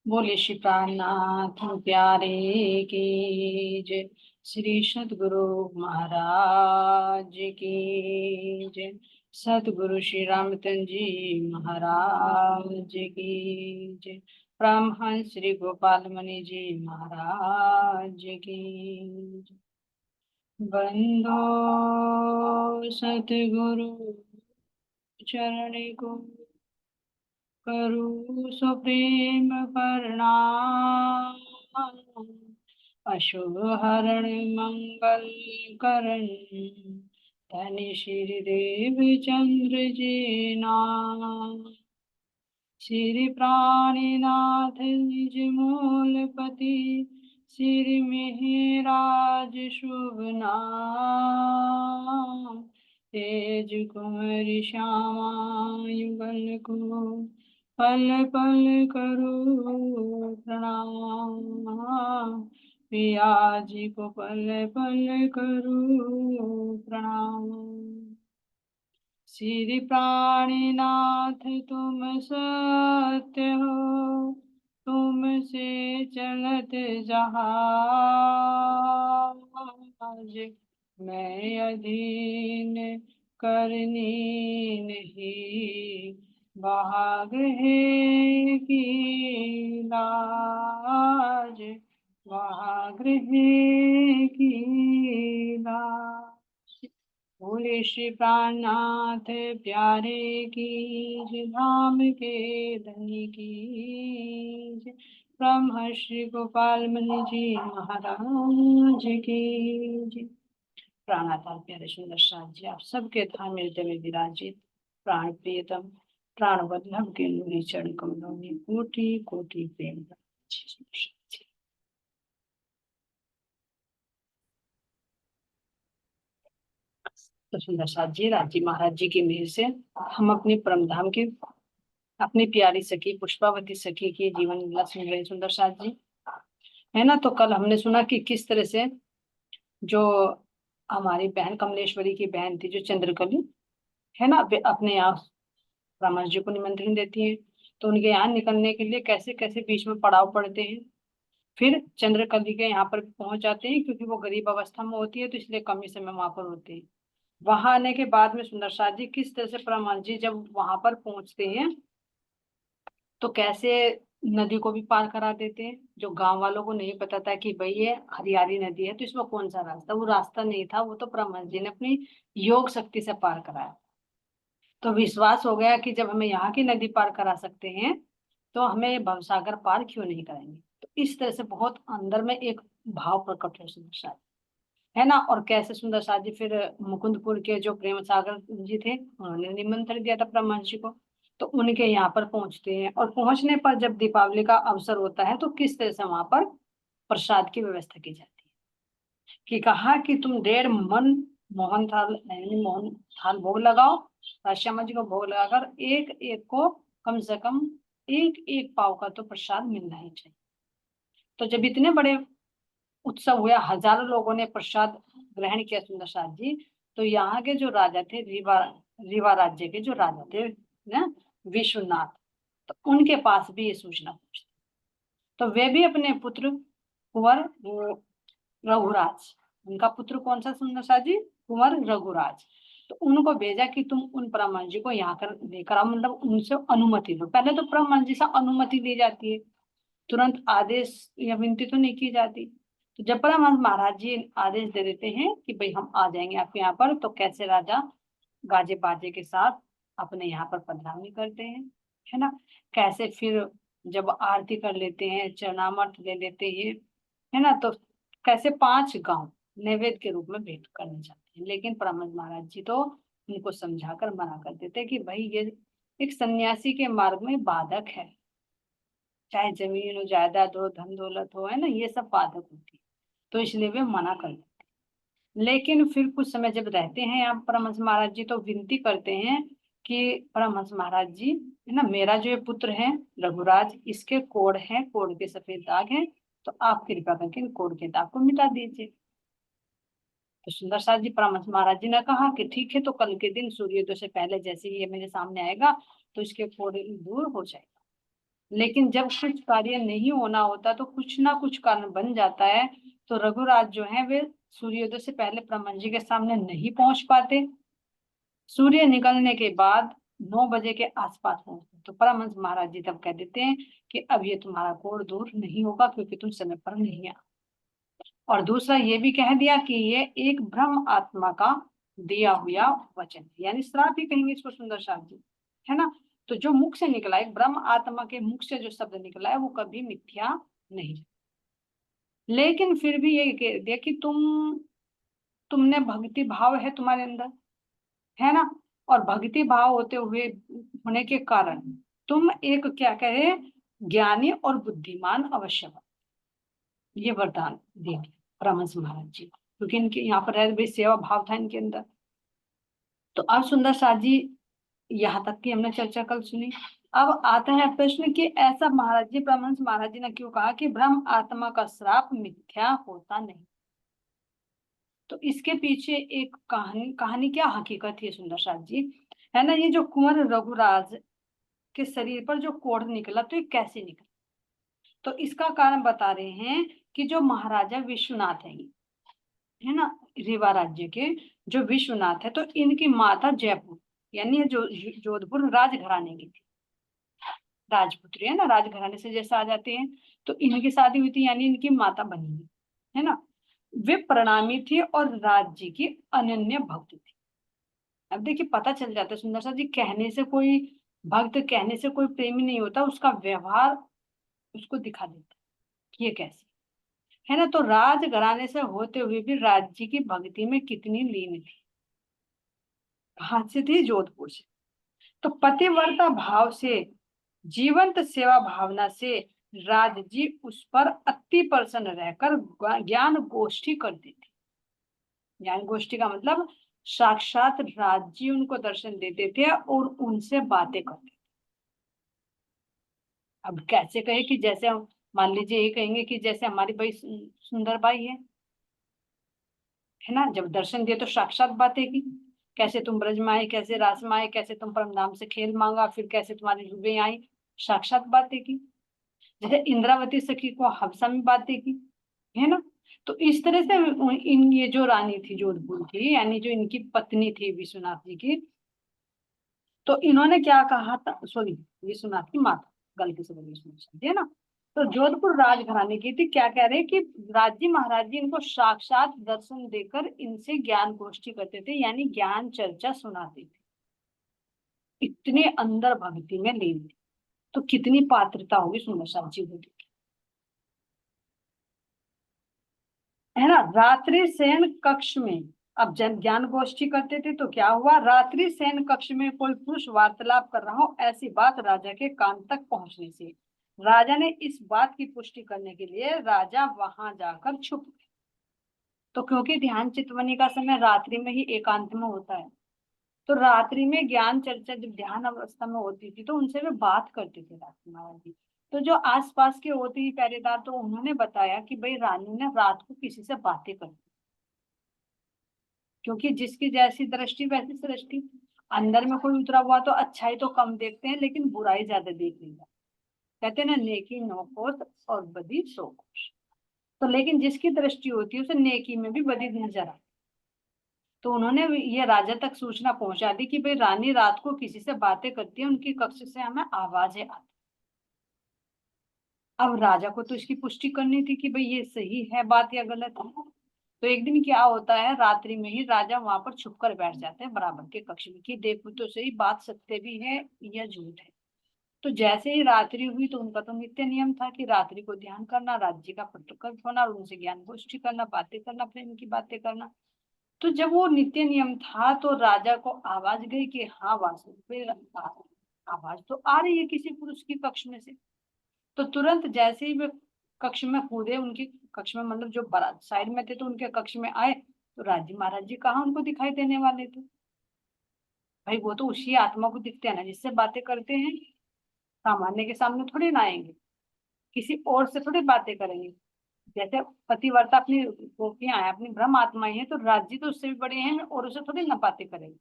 बोले श्री प्राणनाथ प्यारे की जय। श्री सतगुरु महाराज की जय। सतगुरु श्री रामचंद्र जी महाराज की जय। परमहंस श्री गोपाल मणि जी महाराज की जय। बंदो सतगुरु चरण को करू सो प्रेम प्रणाम। अशुभ हरण मंगल करण धनि श्री देव चंद्र जी नाम। श्री प्राणीनाथ निज मूलपति श्री मिहिराज शुभ नाम। तेज कुमार श्यामा युगल को पल पल करो प्रणाम। पिया जी को पल पल करो प्रणाम। श्री प्राणीनाथ तुम सत्य हो तुमसे चलत जहाज। मैं अधीन करनी नहीं भाग है की लाज। भाग है की लाज। बोले श्री प्राणनाथ प्यारे की जय। धाम के धनी की जय। ब्रह्मश्री गोपाल मणि जी महाराज की जय। प्राणाधार प्यारे सुंदर साथ जी आप सबके धाम हृदय में विराजित प्राण प्रियतम प्राण वल्लभ के नूरी चरण कमलों में कोटि कोटि प्रेम। तो सुंदर साथ जी राजी महाराज जी की मेहर से हम अपने परम धाम के अपनी प्यारी सखी पुष्पावती सखी की जीवन लीला सुन रहे हैं सुंदर साथ जी। है ना। तो कल हमने सुना कि किस तरह से जो हमारी बहन कमलेश्वरी की बहन थी जो चंद्रकली है ना वे अपने यहाँ ब्रह्मा जी को निमंत्रण देती है। तो उनके यहाँ निकलने के लिए कैसे कैसे बीच में पड़ाव पड़ते हैं। फिर चंद्रकली के यहाँ पर पहुंच जाते हैं क्योंकि वो गरीब अवस्था में होती है तो इसलिए कम ही समय वहां पर होते हैं। वहां आने के बाद में सुंदर साथ जी किस तरह से ब्रह्मा जी जब वहां पर पहुंचते हैं तो कैसे नदी को भी पार करा देते हैं। जो गांव वालों को नहीं पता था कि भाई ये हरियाली नदी है तो इसमें कौन सा रास्ता, वो रास्ता नहीं था, वो तो ब्रह्मा जी ने अपनी योग शक्ति से पार कराया। तो विश्वास हो गया कि जब हमें यहाँ की नदी पार करा सकते हैं तो हमें भवसागर पार क्यों नहीं कराएंगे। तो इस तरह से बहुत अंदर में एक भाव प्रकट है सुंदर साथ, है ना। और कैसे सुंदर साथ जी फिर मुकुंदपुर के जो प्रेम सागर जी थे उन्होंने निमंत्रण दिया था ब्रह्मा जी को। तो उनके यहाँ पर पहुंचते हैं और पहुंचने पर जब दीपावली का अवसर होता है तो किस तरह से वहां पर प्रसाद की व्यवस्था की जाती है कि कहा कि तुम 1.5 मन मोहन थाल यानी मोहन थाल भोग लगाओ। श्यामा जी को भोग लगाकर एक एक को कम से कम एक एक पाव का तो प्रसाद मिलना ही चाहिए। तो जब इतने बड़े उत्सव हुआ हजारों लोगों ने प्रसाद ग्रहण किया सुंदर साथ जी। तो यहाँ के जो राजा थे रीवा रीवा राज्य के जो राजा थे ना विश्वनाथ, तो उनके पास भी ये सूचना पहुंची। तो वे भी अपने पुत्र कुंवर रघुराज, उनका पुत्र कौन सा सुंदर सा जी, कुंवर रघुराज। तो उनको भेजा कि तुम उन ब्राह्मण जी को यहाँ कर लेकर आओ, मतलब उनसे अनुमति लो। पहले तो ब्राह्मण जी से अनुमति ली जाती है, तुरंत आदेश या विनती तो नहीं की जाती। तो जब ब्रह्महंस महाराज जी आदेश दे देते हैं कि भाई हम आ जाएंगे आपके यहाँ पर, तो कैसे राजा गाजे बाजे के साथ अपने यहाँ पर पधरावनी करते हैं, है ना। कैसे फिर जब आरती कर लेते हैं चरणामृत ले लेते हैं, है ना। तो कैसे 5 गांव नैवेद्य के रूप में भेंट करने जाते हैं, लेकिन ब्रह्महंस महाराज जी तो उनको समझाकर मना कर देते हैं कि भाई ये एक सन्यासी के मार्ग में बाधक है। चाहे जमीन हो जायदाद हो धन दौलत हो, है ना, ये सब बाधक होती है। तो इसलिए वे मना कर देते हैं। लेकिन फिर कुछ समय जब रहते हैं यहाँ परमहंस महाराज जी तो विनती करते हैं कि परमहंस महाराज जी, है ना, मेरा जो ये पुत्र है रघुराज, इसके कोढ़ है, कोढ़ के सफेद दाग हैं, तो आप कृपा करके इन कोढ़ के दाग को मिटा दीजिए। तो सुंदर साथ जी परमहंस महाराज जी ने कहा कि ठीक है, तो कल के दिन सूर्योदय से पहले जैसे ही ये मेरे सामने आएगा तो इसके कोढ़ दूर हो जाएगा। लेकिन जब कुछ कार्य नहीं होना होता तो कुछ ना कुछ कारण बन जाता है। तो रघुराज जो है वे सूर्योदय से पहले ब्रह्मन जी के सामने नहीं पहुंच पाते। सूर्य निकलने के बाद 9 बजे के आसपास पहुंचते, तो परमहंस महाराज जी तब कह देते हैं कि अब ये तुम्हारा घोर दूर नहीं होगा, क्योंकि तुम समय पर नहीं आ। और दूसरा ये भी कह दिया कि ये एक ब्रह्म आत्मा का दिया हुआ वचन है, यानी श्राप ही कहेंगे इसको सुंदर शाह जी, है ना। तो जो मुख से निकला है, ब्रह्म आत्मा के मुख से जो शब्द निकला है वो कभी मिथ्या नहीं। लेकिन फिर भी ये कह दिया कि तुमने भक्ति भाव है तुम्हारे अंदर, है ना। और भक्ति भाव होते हुए होने के कारण तुम एक क्या कहे, ज्ञानी और बुद्धिमान अवश्य बनो। ये वरदान दे दिया परमहंस महाराज जी, क्योंकि इनके यहाँ पर है भाई सेवा भाव था इनके अंदर। तो अब सुंदर शाह जी, यहाँ तक की हमने चर्चा कल सुनी। अब आता है प्रश्न कि ऐसा महाराज जी, परमहंस महाराज जी ने क्यों कहा कि ब्रह्म आत्मा का श्राप मिथ्या होता नहीं। तो इसके पीछे एक कहानी, कहानी क्या हकीकत है सुंदर शाह जी, है ना। ये जो कुंवर रघुराज के शरीर पर जो कोढ़ निकला, तो ये कैसे निकला। तो इसका कारण बता रहे हैं कि जो महाराजा विश्वनाथ है ना, रीवा राज्य के जो विश्वनाथ है, तो इनकी माता जयपुर, यानी जो जोधपुर राजघराने की थी, राजपुत्री है ना, राजघराने से जैसे आ जाते हैं। तो इनकी शादी हुई थी, यानी इनकी माता बनी है ना। वे प्रणामी थी और राज्य की अनन्य भक्त थी। अब देखिए पता चल जाता है सुंदर सा जी, कहने से कोई भक्त, कहने से कोई प्रेमी नहीं होता, उसका व्यवहार उसको दिखा देता कि ये कैसे है ना। तो राजघराने से होते हुए भी राज्य की भक्ति में कितनी लीन थी। कहाँ से थी, जोधपुर से। तो पतिव्रता भाव से, जीवंत सेवा भावना से राज जी उस पर अति प्रसन्न रहकर ज्ञान गोष्ठी करती थी। ज्ञान गोष्ठी का मतलब साक्षात राज जी उनको दर्शन देते थे और उनसे बातें करते। अब कैसे कहे कि जैसे हम मान लीजिए ये कहेंगे कि जैसे हमारी भाई सुंदर बाई है ना, जब दर्शन दिए तो साक्षात बातें की, कैसे तुम ब्रज में आए, कैसे रास में आए, कैसे तुम परम नाम से खेल मांगा, फिर कैसे तुम्हारी जुबे आई, साक्षात बातें की। जैसे इंद्रावती सखी को हफ्सा में बातें की, है ना। तो इस तरह से इन ये जो रानी थी जोधपुर की, यानी जो इनकी पत्नी थी विश्वनाथ जी की, तो इन्होंने क्या कहा था, सॉरी विश्वनाथ की माता, गलती से बोली विश्वनाथ है ना। तो जोधपुर राजघराने की थी, क्या कह रहे हैं कि राज्य महाराज जी इनको साक्षात दर्शन देकर इनसे ज्ञान गोष्ठी करते थे, यानी ज्ञान चर्चा सुनाते थे। इतने अंदर भक्ति में लीन थे। तो कितनी पात्रता होगी सुंदर शाह जी को, है ना। रात्रि शयन कक्ष में, अब जब ज्ञान गोष्ठी करते थे तो क्या हुआ, रात्रि शयन कक्ष में कोई पुरुष वार्तालाप कर रहा हो, ऐसी बात राजा के कान तक पहुंचने से राजा ने इस बात की पुष्टि करने के लिए राजा वहां जाकर छुप गए। तो क्योंकि ध्यान चितवनी का समय रात्रि में ही एकांत में होता है, तो रात्रि में ज्ञान चर्चा जब ध्यान अवस्था में होती थी तो उनसे वे बात करते थे रात्रि महाराज जी। तो जो आसपास के होते ही पहरेदार, तो उन्होंने बताया कि भाई रानी ने रात को किसी से बातें कर, क्योंकि जिसकी जैसी दृष्टि वैसी सृष्टि। अंदर में कोई उतरा हुआ तो अच्छाई तो कम देखते हैं, लेकिन बुराई ज्यादा देख लेगा। कहते हैं ना, नेकी नो कोस और बदी सो कोस। तो लेकिन जिसकी दृष्टि होती है उसे नेकी में भी बदी नजर आती। तो उन्होंने ये राजा तक सूचना पहुंचा दी कि भाई रानी रात को किसी से बातें करती है, उनकी कक्ष से हमें आवाजें आती। अब राजा को तो इसकी पुष्टि करनी थी कि भाई ये सही है बात या गलत है। तो एक दिन क्या होता है, रात्रि में ही राजा वहां पर छुप कर बैठ जाते हैं बराबर के कक्ष में कि देखो तो सही बात सत्य भी है या झूठ है। तो जैसे ही रात्रि हुई तो उनका तो नित्य नियम था कि रात्रि को ध्यान करना, राज्य का प्रकट होना और उनसे ज्ञान गोष्ठी करना, बातें करना, प्रेम की बातें करना। तो जब वो नित्य नियम था तो राजा को आवाज गई कि हाँ वासु आवाज तो आ रही है किसी पुरुष की कक्ष में से। तो तुरंत जैसे ही वे कक्ष में कूदे, उनकी कक्ष में मतलब जो बारात साइड में थे, तो उनके कक्ष में आए, तो राजी महाराज जी कहाँ उनको दिखाई देने वाले थे। भाई वो तो उसी आत्मा को दिखते हैं ना जिससे बातें करते हैं, सामान्य के सामने थोड़ी ना आएंगे, किसी और से थोड़ी बातें करेंगे। जैसे पतिव्रता अपनी गोपियां हैं, अपनी ब्रह्म आत्माएं हैं, तो राज्य तो उससे भी बड़े हैं, और उसे थोड़ी ना बातें करेंगे।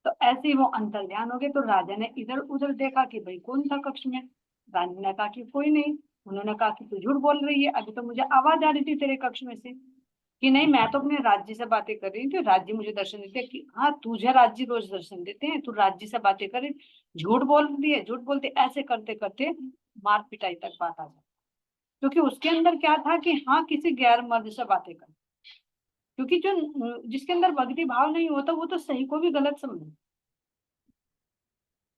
तो ऐसे ही वो अंतर्ध्यान हो गए। तो राजा ने इधर उधर देखा कि भाई कौन था कक्ष में, रानी ने कहा कि कोई नहीं। उन्होंने कहा कि तू झूठ बोल रही है, अभी तो मुझे आवाज आ रही थी तेरे कक्ष में से कि नहीं, मैं तो अपने राज्य से बातें कर रही थी, राज्य मुझे दर्शन देते हैं। कि हाँ, तुझे राज्य रोज दर्शन देते हैं, तू राज्य से बातें कर रही, झूठ बोल रही है, झूठ बोलते। ऐसे करते करते मार पिटाई तक बात आ जाती, क्योंकि उसके अंदर क्या था कि हाँ, किसी गैर मर्द से बातें कर। क्योंकि जो जिसके अंदर भक्ति भाव नहीं होता वो तो सही को भी गलत समझे।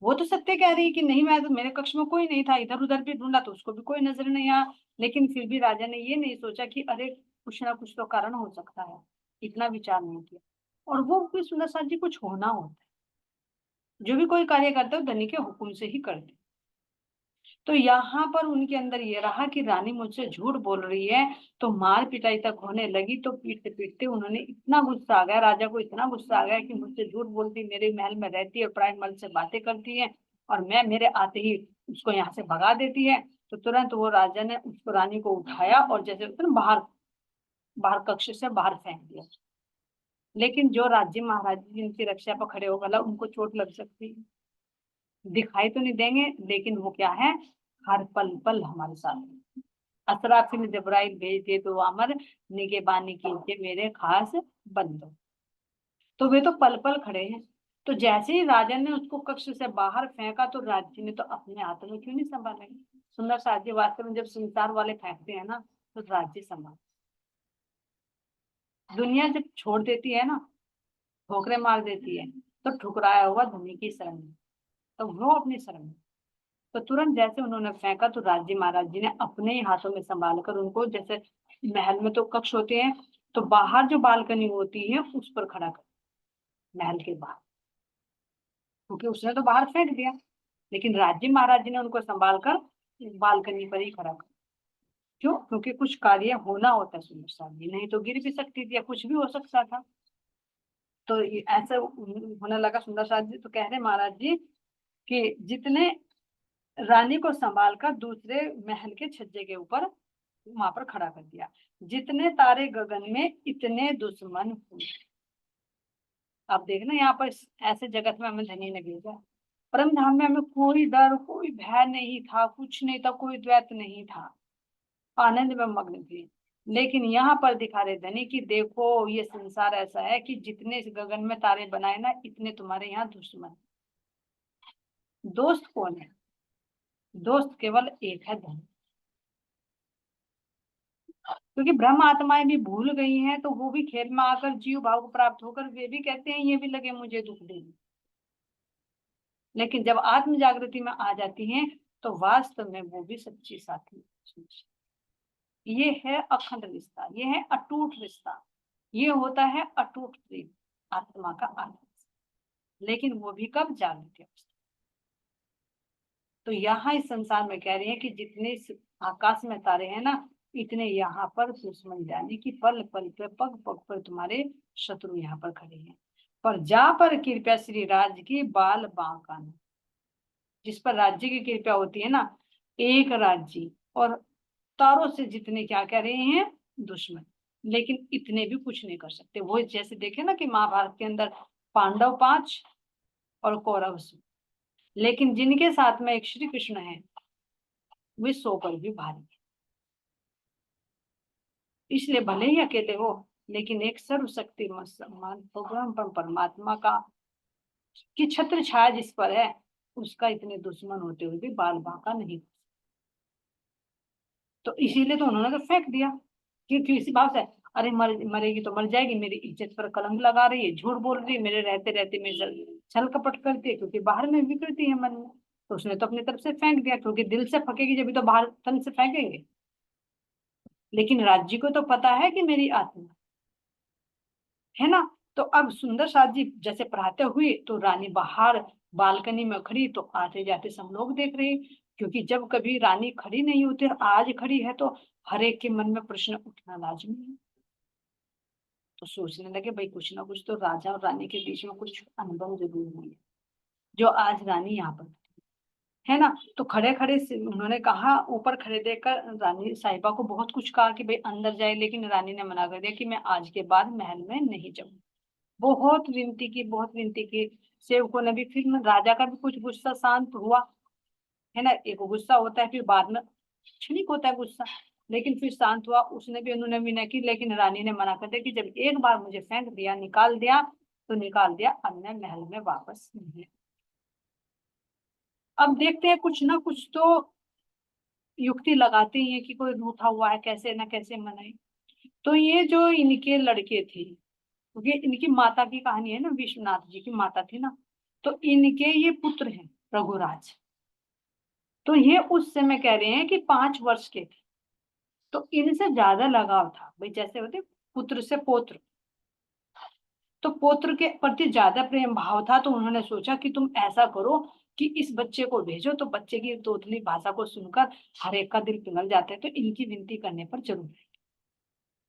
वो तो सत्य कह रही है कि नहीं, मैं तो, मेरे कक्ष में कोई नहीं था, इधर उधर भी ढूंढा तो उसको भी कोई नजर नहीं आया। लेकिन फिर भी राजा ने ये नहीं सोचा कि अरे कुछ ना कुछ तो कारण हो सकता है, इतना विचार नहीं किया। और वो भी सुंदर साथ जी, कुछ होना होता है, जो भी कोई कार्य करते हो धनी के हुक्म से ही करते। तो यहाँ पर उनके अंदर ये रहा कि रानी मुझसे झूठ बोल रही है, तो मार पिटाई तक होने लगी। तो पीटते पीटते उन्होंने, इतना गुस्सा आ गया राजा को, इतना गुस्सा आ गया कि मुझसे झूठ बोलती, मेरे महल में रहती है, प्राय मर्द से बातें करती है, और मैं मेरे आते ही उसको यहाँ से भगा देती है। तो तुरंत वो राजा ने उसको, रानी को उठाया और जैसे बाहर, बाहर कक्ष से बाहर फेंक दिया। लेकिन जो राज्य महाराज जिनकी रक्षा पर खड़े हो गए, उनको चोट लग सकती है, दिखाई तो नहीं देंगे, लेकिन वो क्या है, हर पल पल हमारे साथ है। असराफिल जबराइल भेज दे तो अमर, निगेबानी कीजिए मेरे खास बंदो। तो वे तो पल पल खड़े हैं। तो जैसे ही राजा ने उसको कक्ष से बाहर फेंका, तो राज्य ने तो अपने हाथों में क्यों नहीं संभालेंगे। सुंदर साध्य वास्तव में जब संसार वाले फेंकते हैं ना, तो राज्य संभाल, दुनिया जब छोड़ देती है ना, ठोकरे मार देती है, तो ठुकराया हुआ धनी की शरण में, तो वो अपनी शरण में। तो तुरंत जैसे उन्होंने फेंका, तो राज्य महाराज जी ने अपने ही हाथों में संभाल कर उनको, जैसे महल में तो कक्ष होते हैं, तो बाहर जो बालकनी होती है उस पर खड़ा कर, महल के बाहर, क्योंकि उसने तो बाहर फेंक दिया, लेकिन राज्य महाराज जी ने उनको संभाल कर बालकनी पर ही खड़ा कर। क्यों? क्योंकि कुछ कार्य होना होता है सुंदर साहब जी, नहीं तो गिर भी सकती थी या कुछ भी हो सकता था। तो ऐसा होने लगा सुंदर साहब जी। तो कह रहे महाराज जी कि जितने, रानी को संभाल कर दूसरे महल के छज्जे के ऊपर वहां पर खड़ा कर दिया। जितने तारे गगन में इतने दुश्मन हुए। अब देखना यहाँ पर ऐसे जगत में हमें धनी ने भेजा, परम धाम में हमें कोई डर, कोई भय नहीं था, कुछ नहीं था, कोई द्वैत नहीं था, आनंद में मग्न थे। लेकिन यहाँ पर दिखा रहे धनी कि देखो, ये संसार ऐसा है कि जितने इस गगन में तारे बनाए ना, इतने तुम्हारे यहाँ दुश्मन। दोस्त कौन है? दोस्त केवल एक है, धन। क्योंकि ब्रह्म आत्माएं भी भूल गई हैं, तो वो भी खेल में आकर जीव भाव को प्राप्त होकर वे भी कहते हैं ये भी लगे मुझे दुख देने। लेकिन जब आत्म जागृति में आ जाती हैं, तो वास्तव में वो भी सच्ची साथी है। ये है अखंड रिश्ता, ये है अटूट रिश्ता, ये होता है अटूट प्रेम, आत्मा का आनंद। लेकिन वो भी कब? जागृति अवस्था। तो यहाँ इस संसार में कह रहे हैं कि जितने इस आकाश में तारे हैं ना, इतने यहाँ पर दुश्मन, जाने की पल पल पे, पग पग पर तुम्हारे शत्रु यहाँ पर खड़े हैं। पर जा पर कृपया श्री राज की बाल बांका न। जिस पर राज्य की कृपा होती है ना, एक राज्य और तारों से जितने, क्या कह रहे हैं, दुश्मन, लेकिन इतने भी कुछ नहीं कर सकते। वो जैसे देखे ना कि महाभारत के अंदर पांडव 5 और कौरव 100, लेकिन जिनके साथ में एक श्री कृष्ण है, वे 100 पर भी भारी है। इसलिए भले ही अकेले हो, लेकिन एक सर्वशक्तिमान भगवान परमात्मा का की छत्र छाया जिस पर है, उसका इतने दुश्मन होते हुए भी बाल बांका नहीं। तो इसीलिए तो उन्होंने तो फेंक दिया, क्योंकि इसी भाव से, अरे मरेगी तो मर जाएगी, मेरी इज्जत पर कलंक लगा रही है, झूठ बोल रही है, मेरे रहते रहते मेरे छल कपट करती है, क्योंकि बाहर में विकृति है मन में। तो उसने तो अपनी तरफ से फेंक दिया, क्योंकि दिल से फकेगी जब तो बाहर तन से फेंकेंगे। लेकिन राज्य को तो पता है कि मेरी आत्मा है ना। तो अब सुंदर साथ जी जैसे पढ़ाते हुए, तो रानी बाहर बालकनी में खड़ी, तो आते जाते सब लोग देख रहे हैं। क्योंकि जब कभी रानी खड़ी नहीं होती और आज खड़ी है, तो हर एक के मन में प्रश्न उठना लाजमी है। तो सोचने लगे भाई कुछ ना कुछ तो राजा और रानी के बीच में कुछ अनुभव जरूर हुई है, जो आज रानी यहाँ पर है ना। तो खड़े खड़े से उन्होंने कहा, ऊपर खड़े देखकर रानी साहिबा को बहुत कुछ कहा कि भाई अंदर जाए, लेकिन रानी ने मना कर दिया कि मैं आज के बाद महल में नहीं जाऊँ। बहुत विनती की, बहुत विनती की। सेवकों ने भी, फिर राजा का भी कुछ गुस्सा शांत हुआ, है ना। एक गुस्सा होता है, फिर बाद में क्षणिक होता है गुस्सा, लेकिन फिर शांत हुआ, उसने भी उन्होंने भी नहीं की, लेकिन रानी ने मना कर दिया कि जब एक बार मुझे फेंक दिया, निकाल दिया तो निकाल दिया, अब मैं महल में वापस नहीं। अब देखते हैं कुछ ना कुछ तो युक्ति लगाते ही है कि कोई रूठा हुआ है, कैसे ना कैसे मनाए। तो ये जो इनके लड़के थे, क्योंकि इनकी माता की कहानी है ना, विश्वनाथ जी की माता थी ना, तो इनके ये पुत्र हैं रघुराज। तो ये उस समय कह रहे हैं कि 5 वर्ष के थे, तो इनसे ज्यादा लगाव था भाई, जैसे होते पुत्र से पौत्र, तो पौत्र के प्रति ज्यादा प्रेम भाव था। तो उन्होंने सोचा कि तुम ऐसा करो कि इस बच्चे को भेजो, तो बच्चे की तोतली भाषा को सुनकर हर एक का दिल पिघल जाता है, तो इनकी विनती करने पर जरूर है।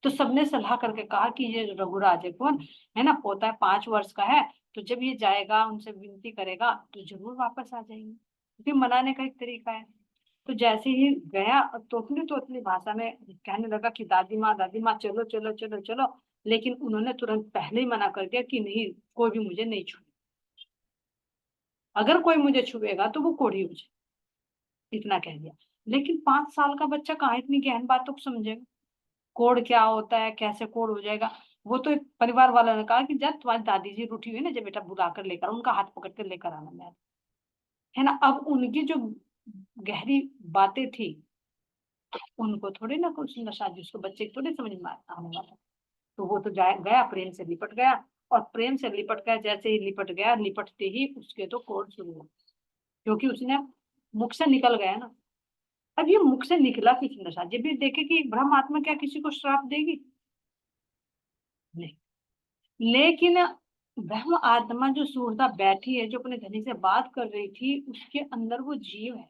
तो सबने सलाह करके कहा कि ये रघुराज है कौन, है ना, पोता है, 5 वर्ष का है, तो जब ये जाएगा उनसे विनती करेगा तो जरूर वापस आ जाएंगे, क्योंकि मनाने का एक तरीका है। तो जैसे ही गया, तोतली तोतली भाषा में कहने लगा कि दादी माँ चलो चलो चलो चलो, लेकिन उन्होंने तुरंत पहले ही मना कर दिया कि नहीं, कोई भी मुझे नहीं छुए, अगर कोई मुझे छुएगा तो वो कोढ़ी हो जाए, इतना कह दिया। लेकिन 5 साल का बच्चा कहाँ इतनी गहन बातों को समझेगा, कोढ़ क्या होता है, कैसे कोढ़ हो जाएगा। वो तो एक परिवार वालों ने कहा कि जब तुम्हारी दादी जी रूठी हुई ना, जब बेटा बुला कर लेकर, उनका हाथ पकड़ कर लेकर आना मैं, है ना। अब उनकी जो गहरी बातें थी, उनको थोड़ी ना कुछ नशा, जिसको बच्चे को थोड़ी समझ में आने वाला। तो वो तो जाए गया, प्रेम से लिपट गया, और प्रेम से लिपट गया, जैसे ही लिपट गया, लिपटते ही उसके तो कोढ़ शुरू हो, क्योंकि उसने मुख से निकल गया ना। अब ये मुख से निकला किस नशा, जब भी देखे कि ब्रह्म आत्मा क्या किसी को श्राप देगी, नहीं। लेकिन ब्रह्म आत्मा जो सूरदा बैठी है, जो अपने धनी से बात कर रही थी, उसके अंदर वो जीव है,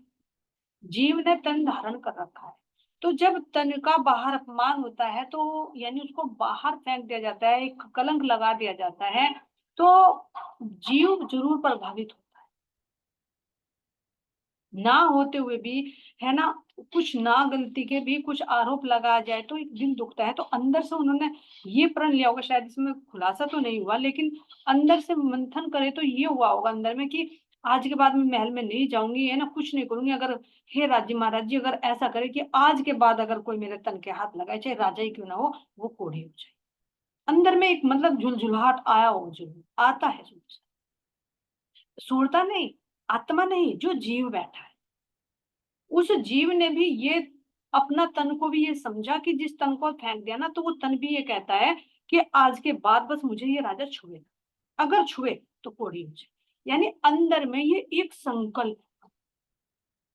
जीव ने तन धारण कर रखा है। तो जब तन का बाहर अपमान होता है, तो यानी उसको बाहर फेंक दिया जाता है, एक कलंक लगा दिया जाता है, तो जीव जरूर प्रभावित हो, ना होते हुए भी, है ना, कुछ ना गलती के भी कुछ आरोप लगा जाए तो एक दिल दुखता है। तो अंदर से उन्होंने ये प्रण लिया होगा, शायद इसमें खुलासा तो नहीं हुआ, लेकिन अंदर से मंथन करे तो ये हुआ होगा अंदर में कि आज के बाद मैं महल में नहीं जाऊंगी, है ना, कुछ नहीं करूंगी। अगर हे राज्य महाराज जी अगर ऐसा करे कि आज के बाद अगर कोई मेरे तन के हाथ लगाए, चाहे राजा ही क्यों ना हो, वो कोढ़ी हो जाए। अंदर में एक मतलब झुलझुलाहट आया हो, जरूर आता है। सूरता नहीं, आत्मा नहीं, जो जीव बैठा है, उस जीव ने भी ये अपना तन को भी ये समझा कि जिस तन को फेंक दिया ना, तो वो तन भी ये कहता है कि आज के बाद बस मुझे ये राजा छुए, अगर छुए तो कोड़ी हो जाए। यानी अंदर में ये एक संकल्प,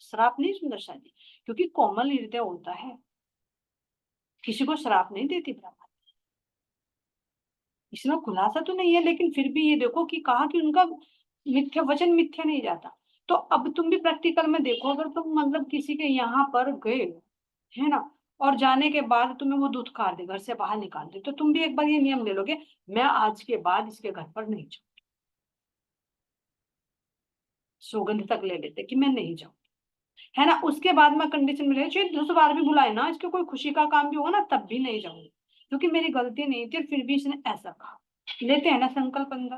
श्राप नहीं सुंदर शादी, क्योंकि कोमल हृदय होता है, किसी को श्राप नहीं देती ब्रह्मा। इसमें खुलासा तो नहीं है, लेकिन फिर भी ये देखो कि कहा कि उनका मिथ्या वचन मिथ्या नहीं जाता। तो अब तुम भी प्रैक्टिकल में देखो, अगर तुम मतलब किसी के यहाँ पर गए, है ना, और जाने के बाद तुम्हें वो धुतकार दे, घर से बाहर निकाल दे, तो तुम भी एक बार ये नियम ले लोगे, मैं आज के बाद इसके घर पर नहीं जाऊँ, सौगंध तक ले लेते कि मैं नहीं जाऊँ, है ना। उसके बाद मैं कंडीशन में ले, चाहे 10 बार भी बुलाए ना, इसके कोई खुशी का काम भी होगा ना, तब भी नहीं जाऊंगी, क्योंकि मेरी गलती नहीं थी, फिर भी इसने ऐसा कहा। लेते हैं ना संकल्प अंदर,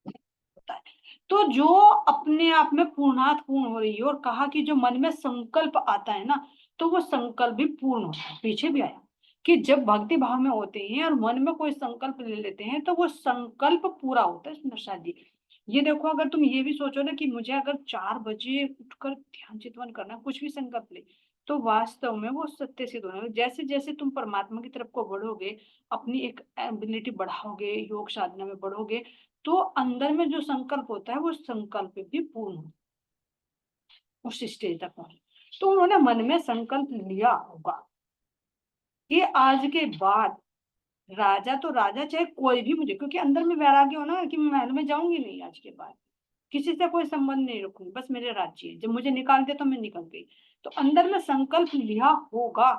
होता है। तो जो अपने आप में पूर्णात पूर्ण हो रही है, और कहा कि जो मन में संकल्प आता है ना, तो वो संकल्प भी पूर्ण होता है। पीछे भी आया कि जब भक्ति भाव में होते हैं और मन में कोई संकल्प ले लेते हैं, तो वो संकल्प पूरा होता है नशा जी। ये देखो, अगर तुम ये भी सोचो ना कि मुझे अगर 4 बजे उठकर ध्यान चितवन करना, कुछ भी संकल्प ले, तो वास्तव में वो सत्य सिद्ध होने वाला। जैसे जैसे तुम परमात्मा की तरफ को बढ़ोगे, अपनी एक एबिलिटी बढ़ाओगे, योग साधना में बढ़ोगे, तो अंदर में जो संकल्प होता है, वो संकल्प भी पूर्ण होता है, उस स्टेज तक पहुंचे। तो उन्होंने मन में संकल्प लिया होगा कि आज के बाद राजा तो राजा, चाहे कोई भी मुझे, क्योंकि अंदर में वैराग्य हो ना कि मैं महल में जाऊंगी नहीं, आज के बाद किसी से कोई संबंध नहीं रखूंगी, बस मेरे राज्य है, जब मुझे निकाल दिया तो मैं निकल गई। तो अंदर में संकल्प लिया होगा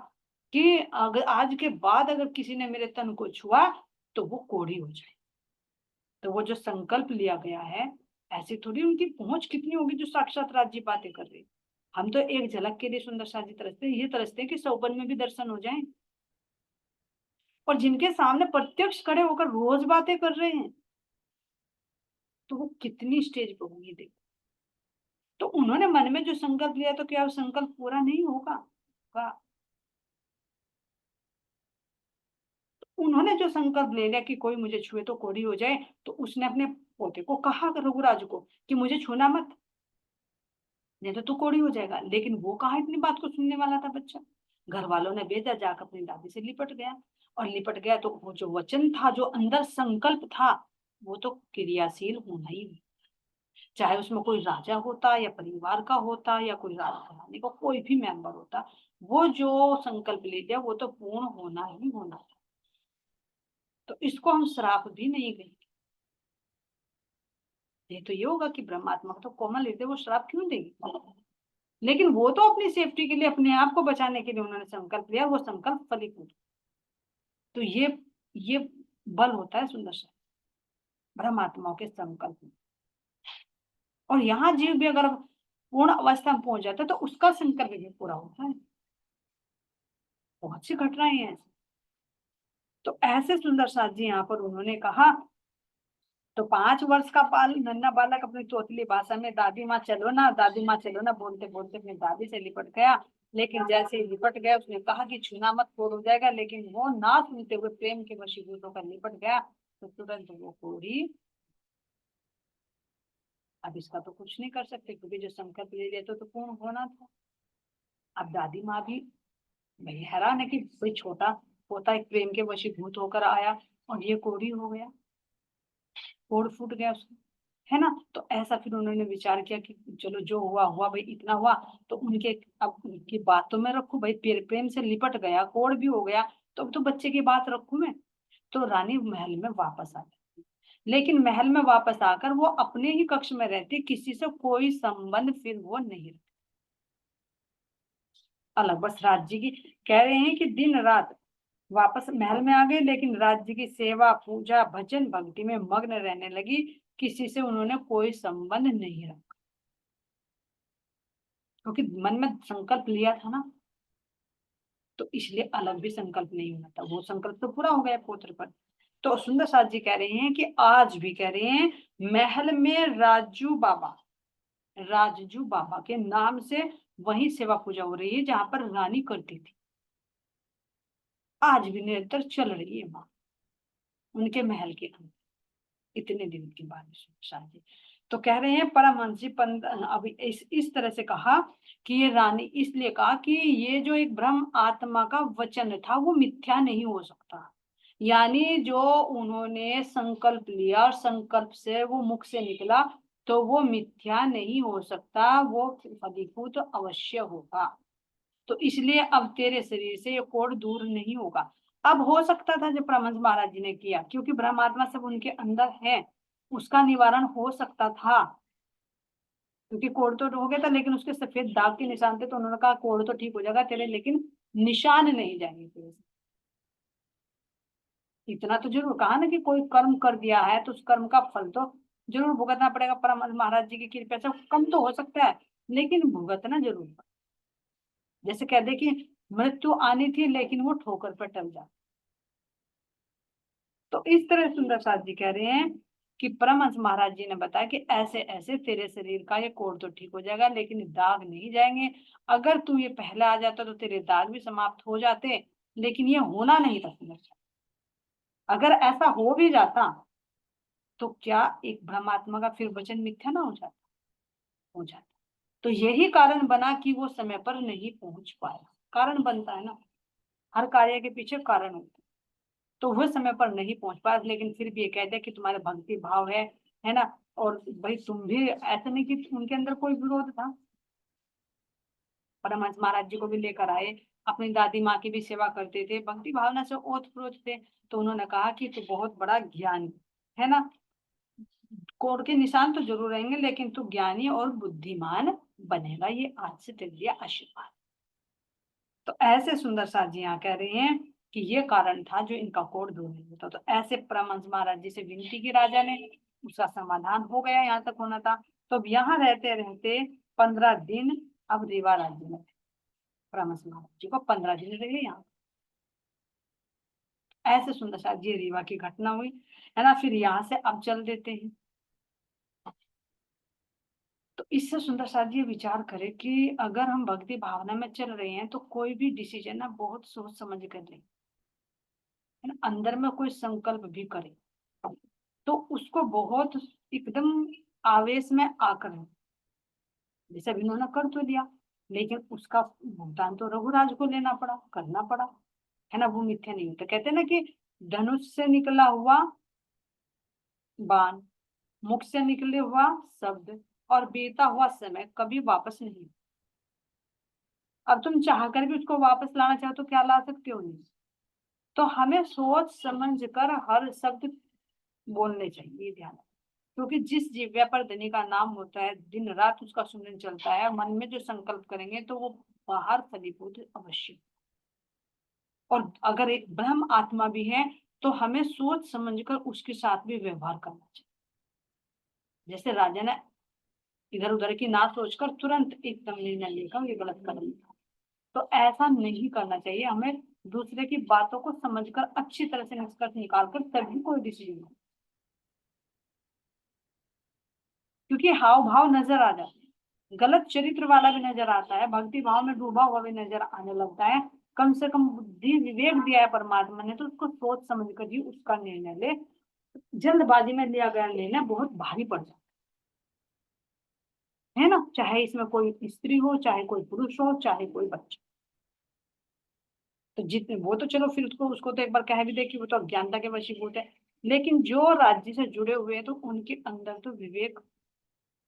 कि अगर आज के बाद अगर किसी ने मेरे तन को छुआ, तो वो कोढ़ी हो जाए। तो वो जो संकल्प लिया गया है, ऐसी थोड़ी उनकी पहुंच कितनी होगी जो साक्षात राज्य बातें कर रहे। हम तो एक झलक के लिए सुंदर साजी तरसते हैं, ये तरसते हैं कि सौपन में भी दर्शन हो जाए, और जिनके सामने प्रत्यक्ष खड़े होकर रोज बातें कर रहे हैं, तो वो कितनी स्टेज पे होंगी देखो। तो उन्होंने मन में जो संकल्प लिया तो क्या वो संकल्प पूरा नहीं होगा? उन्होंने जो संकल्प ले लिया कि कोई मुझे छुए तो कोढ़ी हो जाए, तो उसने अपने पोते को कहा रघुराज को कि मुझे छूना मत, नहीं तो तू कोढ़ी हो जाएगा। लेकिन वो कहाँ इतनी बात को सुनने वाला था बच्चा। घर वालों ने भेजा, जाकर अपनी दादी से लिपट गया। और लिपट गया तो वो जो वचन था, जो अंदर संकल्प था, वो तो क्रियाशील होना ही है। चाहे उसमें कोई राजा होता या परिवार का होता या कोई राजघराने का कोई भी मेंबर होता, वो जो संकल्प ले लिया वो तो पूर्ण होना ही होना था। तो इसको हम श्राप भी नहीं कहेंगे। ये तो ये होगा कि ब्रह्मात्मा को तो कोमल हृदय, वो श्राप क्यों देगी? लेकिन वो तो अपनी सेफ्टी के लिए, अपने आप को बचाने के लिए उन्होंने संकल्प लिया, वो संकल्प फलीभूत। तो ये बल होता है सुंदर सा ब्रह्मात्माओं के संकल्प में। और यहाँ जीव भी अगर पूर्ण अवस्था में पहुंच जाता है तो उसका संकल्प भी पूरा होता है। बहुत सी घटनाएं हैं ऐसी। तो ऐसे सुंदर साथ जी यहाँ पर उन्होंने कहा। तो 5 वर्ष का नन्हा बालक अपनी तोतली भाषा में दादी माँ चलो ना, दादी माँ चलो ना बोलते बोलते अपनी दादी से लिपट गया। लेकिन जैसे ही लिपट गया, उसने कहा कि छूना मत, कोढ़ हो जाएगा, लेकिन वो ना सुनते हुए प्रेम के वशीभूत होकर लिपट गया। तो तुरंत वो कोढ़ी। अब इसका तो कुछ नहीं कर सकते, क्योंकि जो संकल्प ले लिया तो पूर्ण होना था। अब दादी माँ भी भाई हैरान है कि कोई छोटा पोता एक प्रेम के वशीभूत होकर आया और ये कोढ़ी हो गया, कोढ़ फूट गया उसका, है ना। तो ऐसा फिर उन्होंने विचार किया कि चलो जो हुआ हुआ भाई, इतना हुआ तो उनके, अब उनकी बातों में रखू भाई, प्रेम से लिपट गया, कोढ़ भी हो गया, तो अब तो बच्चे की बात रखू मैं। तो रानी महल में वापस आ गई। लेकिन महल में वापस आकर वो अपने ही कक्ष में रहती, किसी से कोई संबंध फिर वो नहीं रखती, अलग बस राज्य की। कह रहे हैं कि दिन रात वापस महल में आ गए, लेकिन राज्य की सेवा पूजा भजन भक्ति में मग्न रहने लगी, किसी से उन्होंने कोई संबंध नहीं रखा, क्योंकि मन में संकल्प लिया था ना। तो इसलिए अलग भी संकल्प नहीं होना था, वो संकल्प तो पूरा हो गया पुत्र पर। तो सुंदर साथ जी कह रहे हैं कि आज भी कह रहे हैं, महल में राजू बाबा के नाम से वही सेवा पूजा हो रही है जहां पर रानी करती थी। आज भी निरंतर चल रही है वहां, उनके महल के अंदर, इतने दिन के बाद शादी। तो कह रहे हैं परमहंसी पंत अभी इस तरह से कहा कि ये रानी, इसलिए कहा कि ये जो एक ब्रह्म आत्मा का वचन था वो मिथ्या नहीं हो सकता। यानी जो उन्होंने संकल्प लिया और संकल्प से वो मुख से निकला, तो वो मिथ्या नहीं हो सकता, वो फलीभूत अवश्य होगा। तो इसलिए अब तेरे शरीर से ये कोढ़ दूर नहीं होगा। अब हो सकता था जो परमहंस महाराज जी ने किया, क्योंकि ब्रह्मात्मा सब उनके अंदर है, उसका निवारण हो सकता था। क्योंकि कोढ़ तो हो गया था, लेकिन उसके सफेद दाग के निशान थे, तो उन्होंने कहा कोढ़ तो ठीक हो जाएगा तेरे, लेकिन निशान नहीं जाएंगे तेरे से। इतना तो जरूर कहा ना कि कोई कर्म कर दिया है तो उस कर्म का फल तो जरूर भुगतना पड़ेगा। परमहंस महाराज जी की कृपा से कम तो हो सकता है, लेकिन भुगतना जरूर। जैसे कह दे कि मृत्यु आनी थी लेकिन वो ठोकर पर टल जा। तो इस तरह सुंदर साथ जी कह रहे हैं कि परमहंस महाराज जी ने बताया कि ऐसे ऐसे तेरे शरीर का ये कोढ़ तो ठीक हो जाएगा, लेकिन दाग नहीं जाएंगे। अगर तू ये पहले आ जाता तो तेरे दाग भी समाप्त हो जाते, लेकिन ये होना नहीं था सुंदर साथ। अगर ऐसा हो भी जाता तो क्या एक ब्रह्मात्मा का फिर वचन मिथ्या ना हो जाता? हो जाता। तो यही कारण बना कि वो समय पर नहीं पहुंच पाया। कारण बनता है ना, हर कार्य के पीछे कारण होता है। तो वह समय पर नहीं पहुंच पाया, लेकिन फिर भी ये कहते हैं कि तुम्हारे भक्ति भाव है ना। और भाई तुम भी, ऐसा नहीं कि उनके अंदर कोई विरोध था। परमहंस महाराज जी को भी लेकर आए, अपनी दादी माँ की भी सेवा करते थे, भक्ति भावना से ओत प्रोत थे। तो उन्होंने कहा कि तू बहुत बड़ा ज्ञानी है ना, कोढ़ के निशान तो जरूर रहेंगे, लेकिन तू ज्ञानी और बुद्धिमान बनेगा, ये आज से तेरे लिए आशीर्वाद। तो ऐसे सुंदर साथ जी यहाँ कह रहे हैं कि ये कारण था जो इनका कोढ़ दूर नहीं होता। तो ऐसे परमहंस महाराज जी से विनती की राजा ने, उसका समाधान हो गया, यहाँ तक होना था। तो अब यहाँ रहते रहते 15 दिन अब रीवा राज्य में थे। परमहंस महाराज जी को 15 दिन रहे यहाँ। ऐसे सुंदर साथ जी रीवा की घटना हुई, है ना। फिर यहाँ से अब चल देते हैं। तो इससे सुंदर साथ जी विचार करें कि अगर हम भक्ति भावना में चल रहे हैं तो कोई भी डिसीजन ना बहुत सोच समझ कर लें, है ना। अंदर में कोई संकल्प भी करे तो उसको बहुत एकदम आवेश में आकर, जैसे अभी उन्होंने कर तो दिया, लेकिन उसका भुगतान तो रघुराज को लेना पड़ा, करना पड़ा, है ना। वो मिथ्या नहीं होता। कहते हैं ना कि धनुष से निकला हुआ बाण, मुख से निकले हुआ शब्द और बीता हुआ समय कभी वापस नहीं। अब तुम चाह कर भी उसको वापस लाना चाहो तो क्या ला सकते हो? नहीं। तो हमें सोच समझ कर हर शब्द बोलने चाहिए, ये ध्यान रखना। क्योंकि जिस जिह्वा पर धनी का नाम होता है, दिन रात उसका सुमिरन चलता है, मन में जो संकल्प करेंगे तो वो बाहर फलीभूत अवश्य। और अगर एक ब्रह्म आत्मा भी है तो हमें सोच समझकर उसके साथ भी व्यवहार करना चाहिए। जैसे राजा ने इधर उधर की ना सोचकर तुरंत एकदम निर्णय लेकर ये गलत कदम था, तो ऐसा नहीं करना चाहिए। हमें दूसरे की बातों को समझकर अच्छी तरह से निष्कर्ष निकालकर तभी कोई डिसीजन, क्योंकि हाव भाव नजर आ जाते हैं, गलत चरित्र वाला भी नजर आता है, भक्ति भाव में डूबा हुआ भी नजर आने लगता है। कम से कम बुद्धि विवेक दिया है परमात्मा ने, तो उसको सोच समझ कर ही उसका निर्णय ले। जल्दबाजी में लिया गया निर्णय बहुत भारी पड़ जाता है ना। चाहे इसमें कोई स्त्री हो, चाहे कोई पुरुष हो, चाहे कोई बच्चा। तो जितने वो तो चलो फिर उसको तो एक बार कह भी दे कि वो तो अज्ञानता के वशीभूत है, लेकिन जो राज्य से जुड़े हुए हैं तो उनके अंदर तो विवेक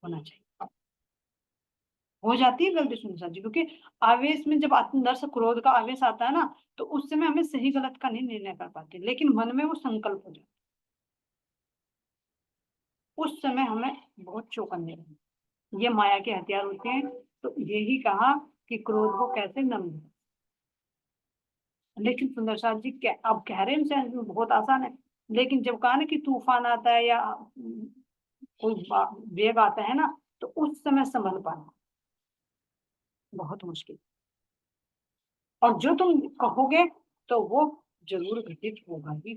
होना चाहिए। हो जाती है गलती सुनिश्चित जी, क्योंकि आवेश में जब अंदर से क्रोध का आवेश आता है ना, तो उस समय हमें सही गलत का नहीं निर्णय कर पाते, लेकिन मन में वो संकल्प हो जाता है, उस समय हमें बहुत चौकन्ने रहना। ये माया के हथियार होते हैं। तो यही कहा कि क्रोध को कैसे नम। लेकिन सुंदर साथ जी क्या अब कह रहे हैं सेंस में बहुत आसान है, लेकिन जब कहा ना कि तूफान आता है या कोई वेग आता है ना, तो उस समय संभल पाना बहुत मुश्किल। और जो तुम कहोगे तो वो जरूर घटित होगा ही।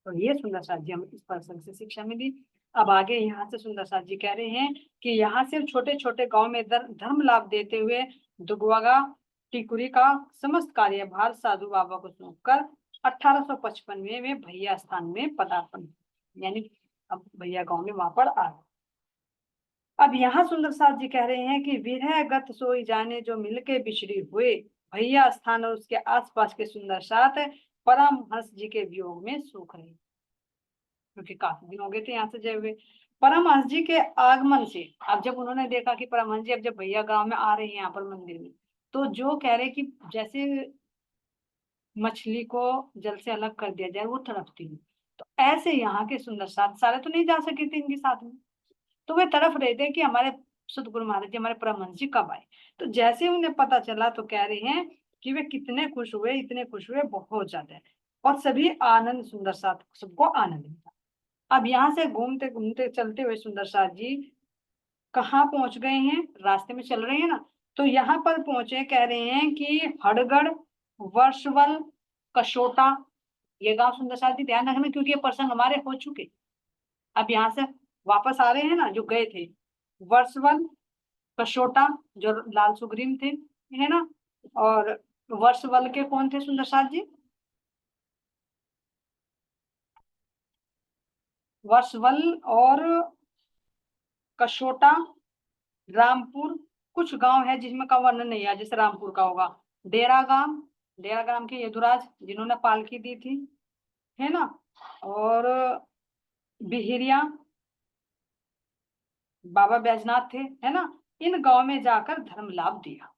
तो ये सुंदर साथ जी हमें इस प्रसंग से शिक्षा मिली। अब आगे यहाँ से सुंदर साथ जी कह रहे हैं कि यहाँ से छोटे छोटे गांव में धर्म लाभ देते हुए दुगवागा टिकुरी का समस्त कार्यभार साधु बाबा को सौंपकर 1855 में भैया स्थान में पदार्पण, यानी अब भैया गांव में वहां पर आ गए। अब यहाँ सुंदर साथ जी कह रहे हैं कि विरह गत सोई जाने जो मिलके बिछड़ी हुए, भैया स्थान और उसके आसपास के सुंदर साथ परमहंस जी के वियोग में सूख रहे, क्योंकि काफी दिन हो गए थे यहाँ से जय हुए। परमहंस जी के आगमन से, अब जब उन्होंने देखा कि परमहंस जी अब जब भैया गांव में आ रहे हैं यहाँ पर मंदिर में, तो जो कह रहे कि जैसे मछली को जल से अलग कर दिया जाए वो तड़पती है, तो ऐसे यहाँ के सुंदर साथ सारे तो नहीं जा सके थे इनके साथ में, तो वे तड़प रहे थे कि हमारे सतगुरु महाराज जी, हमारे परमहंस जी कब आए। तो जैसे उन्हें पता चला तो कह रहे हैं कि वे कितने खुश हुए, इतने खुश हुए बहुत ज्यादा, और सभी आनंद, सुंदर साथ सबको आनंद मिला। अब यहाँ से घूमते घूमते चलते हुए सुंदर साथ जी कहाँ पहुंच गए हैं? रास्ते में चल रहे हैं ना, तो यहाँ पर पहुंचे, कह रहे हैं कि हड़गड़, वर्षवल, कशोटा, ये गांव सुंदर साथ जी ध्यान रखना, क्योंकि ये प्रसंग हमारे हो चुके। अब यहाँ से वापस आ रहे हैं ना जो गए थे, वर्षवल, कशोटा जो लाल सुग्रीव थे, है ना। और वर्षवल के कौन थे सुंदर साथ जी? वर्षवल और कशोटा, रामपुर, कुछ गांव है जिसमें का वर्णन नहीं है, जैसे रामपुर का होगा डेरा गांव, डेरा गांव के यदुराज जिन्होंने पालकी दी थी, है ना। और बिहिरिया बाबा बैजनाथ थे, है ना। इन गांव में जाकर धर्म लाभ दिया।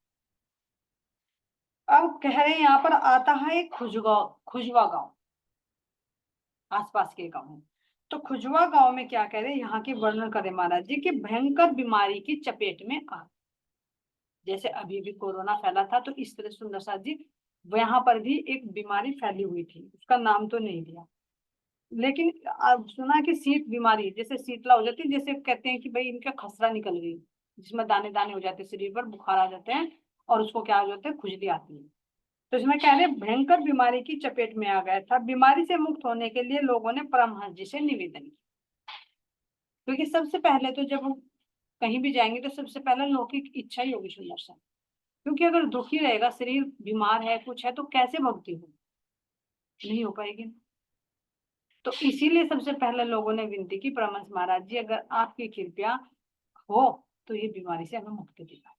अब कह रहे हैं यहाँ पर आता है एक खुजवा गांव, आसपास के गांव में। तो खुजवा गांव में क्या कह रहे हैं, यहाँ के वर्णन करें महाराज जी कि भयंकर बीमारी की चपेट में आ, जैसे अभी भी कोरोना फैला था, तो इस तरह सुंदर साथ जी वहां पर भी एक बीमारी फैली हुई थी, उसका नाम तो नहीं दिया, लेकिन आप सुना कि शीत बीमारी, जैसे शीतला हो जाती है, जैसे कहते हैं कि भाई इनका खसरा निकल गई, जिसमें दाने दाने हो जाते हैं शरीर पर, बुखार आ जाते हैं, और उसको क्या हो जाता है, खुजली आती है। तो इसमें कह रहे भयंकर बीमारी की चपेट में आ गया था। बीमारी से मुक्त होने के लिए लोगों ने परमहंस जी से निवेदन किया। क्योंकि सबसे पहले तो जब हम कहीं भी जाएंगे तो सबसे पहले लौकिक इच्छा ही होगी सुंदर सा। क्योंकि अगर दुखी रहेगा, शरीर बीमार है, कुछ है, तो कैसे भक्ति हो, नहीं हो पाएगी। तो इसीलिए सबसे पहले लोगों ने विनती की, परमहंस महाराज जी अगर आपकी कृपया हो तो ये बीमारी से हमें मुक्ति दिला।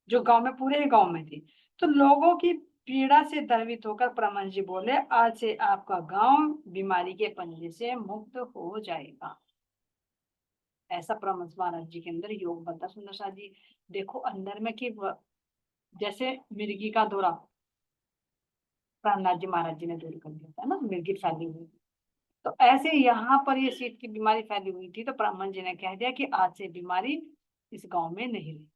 जो गांव में, पूरे गांव में थी। तो लोगों की पीड़ा से द्रवित होकर परमहंस जी बोले, आज से आपका गांव बीमारी के पंजे से मुक्त हो जाएगा। ऐसा परमहंस महाराज जी के अंदर योग बनता। सुंदर सा जी देखो अंदर में कि जैसे मिर्गी का दौरा प्रहलाद जी महाराज जी ने दूर कर दिया था ना, मिर्गी फैली हुई। तो ऐसे यहाँ पर ये शीत की बीमारी फैली हुई थी, तो ब्राह्मण जी ने कह दिया कि आज से बीमारी इस गांव में नहीं रही।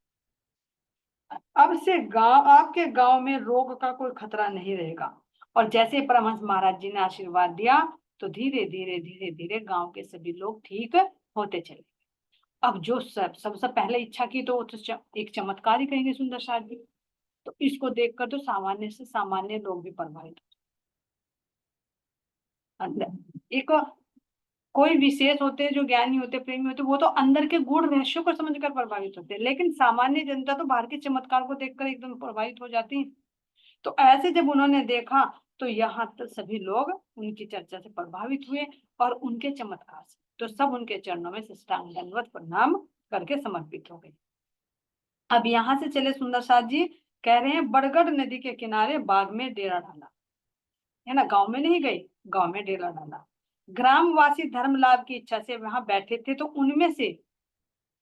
अब से गांव, आपके गांव में रोग का कोई खतरा नहीं रहेगा। और जैसे परमहंस महाराज जी ने आशीर्वाद दिया, तो धीरे धीरे धीरे धीरे गांव के सभी लोग ठीक होते चले। अब जो सबसे पहले इच्छा की, तो वो तो एक चमत्कार ही कहेंगे सुंदर साथ जी। तो इसको देखकर तो सामान्य से सामान्य लोग भी प्रभावित अंदर एक कोई विशेष होते हैं जो ज्ञानी होते, प्रेमी होते, वो तो अंदर के गूढ़ रहस्यों को समझकर प्रभावित होते हैं, लेकिन सामान्य जनता तो बाहर के चमत्कार को देखकर एकदम प्रभावित हो जाती है। तो ऐसे जब उन्होंने देखा, तो यहाँ तक सभी लोग उनकी चर्चा से प्रभावित हुए और उनके चमत्कार से, तो सब उनके चरणों में साष्टांग दंडवत प्रणाम करके समर्पित हो गए। अब यहाँ से चले सुंदर साथ जी, कह रहे हैं बड़गढ़ नदी के किनारे बाग में डेरा डाला, है ना, गांव में नहीं गए, गांव में डेरा डाला। ग्रामवासी धर्म लाभ की इच्छा से वहां बैठे थे, तो उनमें से,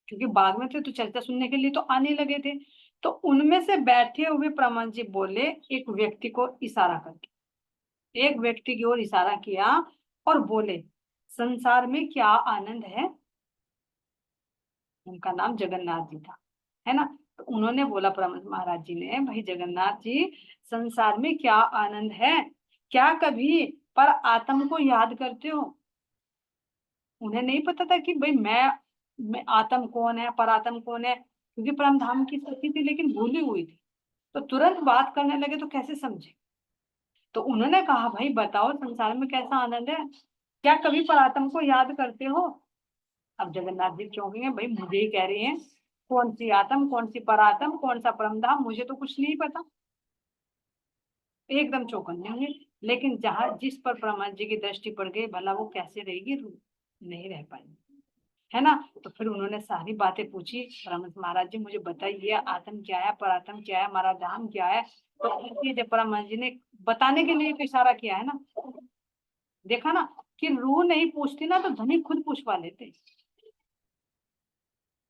क्योंकि बाग में थे तो चर्चा सुनने के लिए तो आने लगे थे, तो उनमें से बैठे हुए प्रमाण जी बोले, एक व्यक्ति को इशारा करके, एक व्यक्ति की ओर इशारा किया और बोले, संसार में क्या आनंद है। उनका नाम जगन्नाथ जी था, है ना। तो उन्होंने बोला, प्रमथ महाराज जी ने, भाई जगन्नाथ जी, संसार में क्या आनंद है, क्या कभी पर आत्म को याद करते हो। उन्हें नहीं पता था कि भाई मैं आत्म कौन है, परात्म कौन है, क्योंकि परम धाम की सती थी लेकिन भूली हुई थी। तो तुरंत बात करने लगे, तो कैसे समझे। तो उन्होंने कहा, भाई बताओ संसार में कैसा आनंद है, क्या कभी परात्म को याद करते हो। अब जगन्नाथ जी चौंकेंगे, भाई मुझे ही कह रहे हैं, कौन सी आत्म, कौन सी परात्म, कौन सा परम धाम, मुझे तो कुछ नहीं पता। एकदम चौकन्ने हुए। लेकिन जहां जिस पर ब्रह्मा जी की दृष्टि पड़ गई, भला वो कैसे रहेगी, नहीं रह पाएगी, है ना। तो फिर उन्होंने सारी बातें पूछी, ब्रह्म महाराज जी मुझे बताइए, आत्म क्या है, परात्म क्या है, हमारा धाम क्या है। तो इसलिए जब ब्रह्मा जी ने बताने के लिए तो इशारा किया है ना, देखा ना, कि रूह नहीं पूछती ना, तो धनी खुद पूछवा लेते।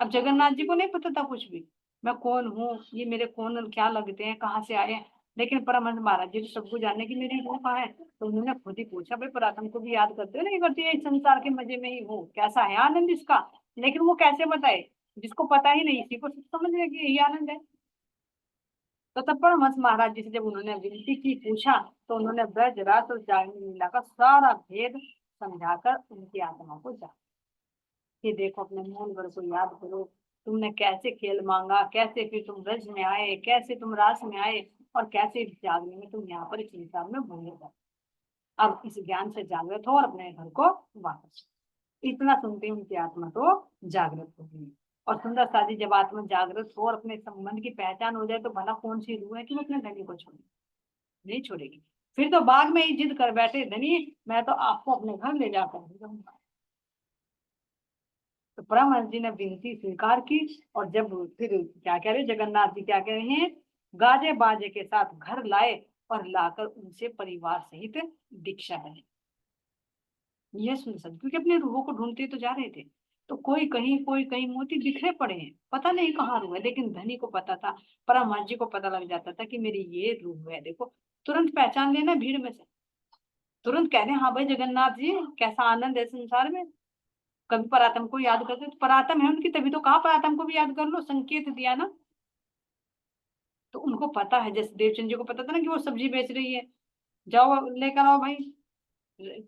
अब जगन्नाथ जी को नहीं पता था कुछ भी, मैं कौन हूँ, ये मेरे कौन क्या लगते हैं, कहाँ से आए हैं। लेकिन परमहंस महाराज जी तो सबको जानने की मेरी रूह कहाँ है, तो उन्होंने खुद ही पूछा, भाई पराक्रम को भी याद करते हो, नहीं करती है, इस संसार के मजे में ही हो, कैसा है आनंद इसका। लेकिन वो कैसे बताए, जिसको पता ही नहीं, इसी को सब समझ रहे कि यही आनंद है। तो तब परमहंस महाराज जी से जब उन्होंने विनती की, पूछा, तो उन्होंने ब्रज रात और जागरण लीला का सारा भेद समझाकर उनकी आत्मा को जागा कि देखो, अपने मूल वर्ग को याद करो, तुमने कैसे खेल मांगा, कैसे फिर तुम ब्रज में आए, कैसे तुम रास में आए, और कैसे इस जागने में तुम यहाँ पर इस संसार में भूले जाओ। अब इस ज्ञान से जागृत हो और अपने घर को वापस। इतना सुनते ही उनकी आत्मा तो जागृत हो गई। और सुंदर साजी, जब आत्मा जागृत हो और अपने संबंध की पहचान हो जाए, तो भला कौन सी रूह है कि वो अपने धनी को छोड़े, नहीं छोड़ेगी। फिर तो बाग में ही जिद कर बैठे, धनी मैं तो आपको अपने घर ले जाकर जाऊंगा। तो परमहंस जी ने विनती स्वीकार की। और जब फिर क्या कह रहे, जगन्नाथ जी क्या कह रहे हैं, गाजे बाजे के साथ घर लाए और लाकर उनसे परिवार सहित दीक्षा ली। ये सुन सब, क्योंकि अपने रूहों को ढूंढते तो जा रहे थे। तो कोई कहीं, कोई कहीं, मोती बिखरे पड़े हैं, पता नहीं कहाँ रूह है। लेकिन धनी को पता था, परमहंस जी को पता लग जाता था कि मेरी ये रूह है। देखो, तुरंत पहचान लेना भीड़ में से, तुरंत कह रहे हाँ भाई जगन्नाथ जी, कैसा आनंद है संसार में। कभी परात्म को याद करते, तो परात्म है उनकी, तभी तो कहा परात्म को भी याद कर लो, संकेत दिया ना। तो उनको पता है, जैसे देवचंद जी को पता था ना कि वो सब्जी बेच रही है, जाओ लेकर आओ भाई,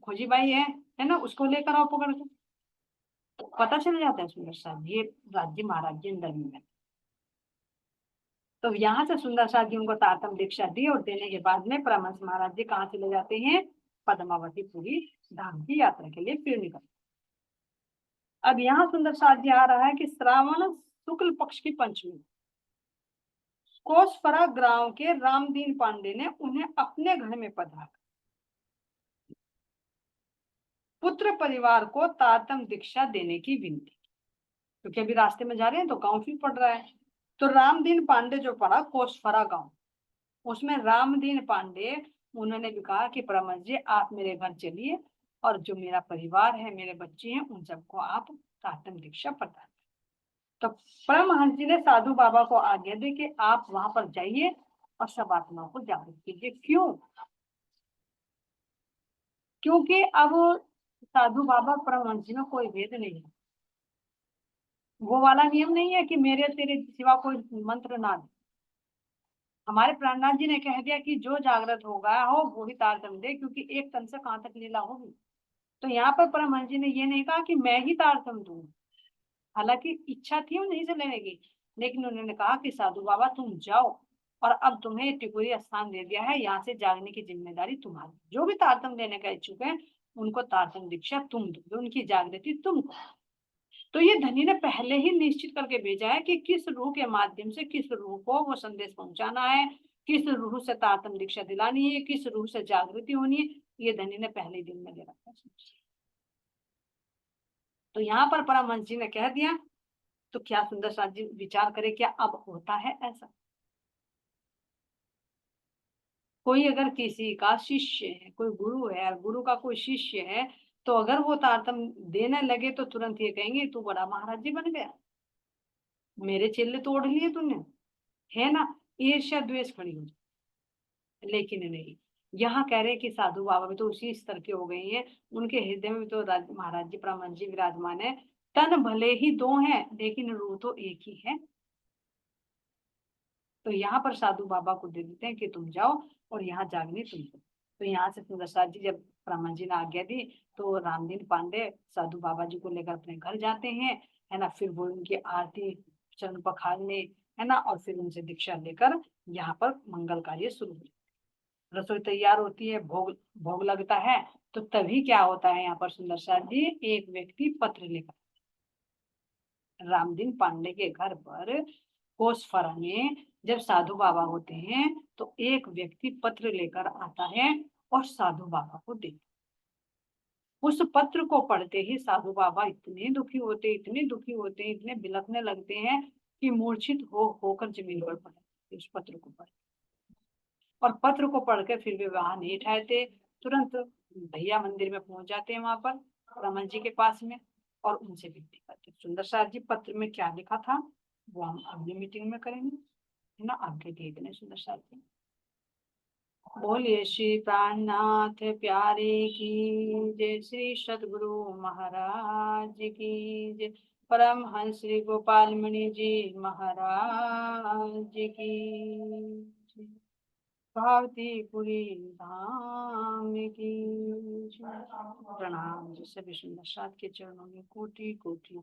खोजी भाई है ना, उसको लेकर आओ पकड़ के। तो पता चल जाता है सुंदर साहब, ये राज्य महाराज जी अंदर में है। तो यहाँ से सुंदर साहब जी उनको तातम दीक्षा दी, और देने के बाद में परमहंस महाराज जी कहाँ चले जाते हैं, पद्मावती पुरी धाम की यात्रा के लिए फिर निकल। अब यहाँ सुंदर साथ जी आ रहा है कि श्रावण शुक्ल पक्ष की पंचमी कोसफरा गांव के रामदीन पांडे ने उन्हें अपने घर में पधरा पुत्र परिवार को तातम दीक्षा देने की विनती, क्योंकि अभी रास्ते में जा रहे हैं तो गांव भी पड़ रहा है। तो रामदीन पांडे जो पड़ा कोसफरा गांव, उसमें रामदीन पांडे उन्होंने भी कहा कि परमहंस जी आप मेरे घर चलिए और जो मेरा परिवार है, मेरे बच्चे हैं, उन सबको आप तातम दीक्षा प्रदान। तो परमहंस जी ने साधु बाबा को आज्ञा दी कि आप वहां पर जाइए और सब आत्माओं को जागृत कीजिए। क्यों? क्योंकि अब साधु बाबा परमहंस जी में कोई भेद नहीं है। वो वाला नियम नहीं है कि मेरे तेरे सिवा कोई मंत्र ना दे। हमारे प्राणनाथ जी ने कह दिया कि जो जागृत होगा हो वो ही तारतम्य दे, क्योंकि एक तन से कहां तक लीला होगी। तो यहाँ पर परमहंस जी ने ये नहीं कहा कि मैं ही तारतम्य दूं, हालांकि इच्छा थी उन्हीं से लेने की, लेकिन उन्होंने कहा कि साधु बाबा तुम जाओ और अब तुम्हें टिकोरी स्थान दे दिया है, यहाँ से जागने की जिम्मेदारी तुम्हारी। जो भी तारतम्य देने का इच्छुक है उनको तारतम्य दीक्षा तुम दो, उनकी जागृति तुम करो। तो ये धनी ने पहले ही निश्चित करके भेजा है कि किस रूह के माध्यम से किस रूह को वो संदेश पहुंचाना है, किस रूह से तातम दीक्षा दिलानी है, किस रूह से जागृति होनी है, ये धनी ने पहले दिन में दे रखा है। तो यहाँ पर परमहंस जी ने कह दिया, तो क्या सुंदर साथ जी विचार करे, क्या अब होता है ऐसा? कोई अगर किसी का शिष्य है, कोई गुरु है, गुरु का कोई शिष्य है, तो अगर वो तारतम देने लगे तो तुरंत ये कहेंगे तू बड़ा महाराज जी बन गया, मेरे चेले तोड़ लिए तूने, है ना? ईर्ष्या द्वेष खड़ी हो जाए। लेकिन नहीं, यहाँ कह रहे कि साधु बाबा भी तो उसी स्तर के हो गए हैं, उनके हृदय में भी तो महाराज जी परमहंस जी विराजमान है। तन भले ही दो हैं लेकिन रूह तो एक ही है। तो यहाँ पर साधु बाबा को दे देते हैं कि तुम जाओ और यहाँ जागने तुम दो। तो यहाँ से सुंदरसाद जी जब ब्राह्मण जी ने आज्ञा दी तो रामदीन पांडे साधु बाबा जी को लेकर अपने घर जाते हैं, है ना। फिर वो उनकी आरती चरण पखारने, है ना, और फिर उनसे दीक्षा लेकर यहाँ पर मंगल कार्य शुरू हो। रसोई तैयार होती है, भोग भोग लगता है। तो तभी क्या होता है, यहाँ पर सुंदरसाद जी एक व्यक्ति पत्र लेकर रामदीन पांडे के घर पर कोसफरा में जब साधु बाबा होते हैं तो एक व्यक्ति पत्र लेकर आता है और साधु बाबा को देता। उस पत्र को पढ़ते ही साधु बाबा इतने दुखी होते, इतने दुखी होते, इतने बिलखने लगते हैं कि मूर्छित होकर जमीन पर पड़े उस पत्र को पढ़। और पत्र को पढ़ के फिर वे वहां नहीं ठहरते, तुरंत भैया मंदिर में पहुंच जाते हैं वहां पर रमन जी के पास में और उनसे विनती करते। सुंदर साहब जी पत्र में क्या लिखा था वो हम अगली मीटिंग में करेंगे, है ना। आगे दे देने सुंदर साहब जी। बोलिए श्री प्राणनाथ प्यारे की जय, श्री सतगुरु महाराज की जय, परमहंस श्री गोपाल मणि जी महाराज की जय, भारतीपुरी धाम की जय। प्रणाम। जैसे विष्णु प्रसाद के चरणों में कोटि कोटि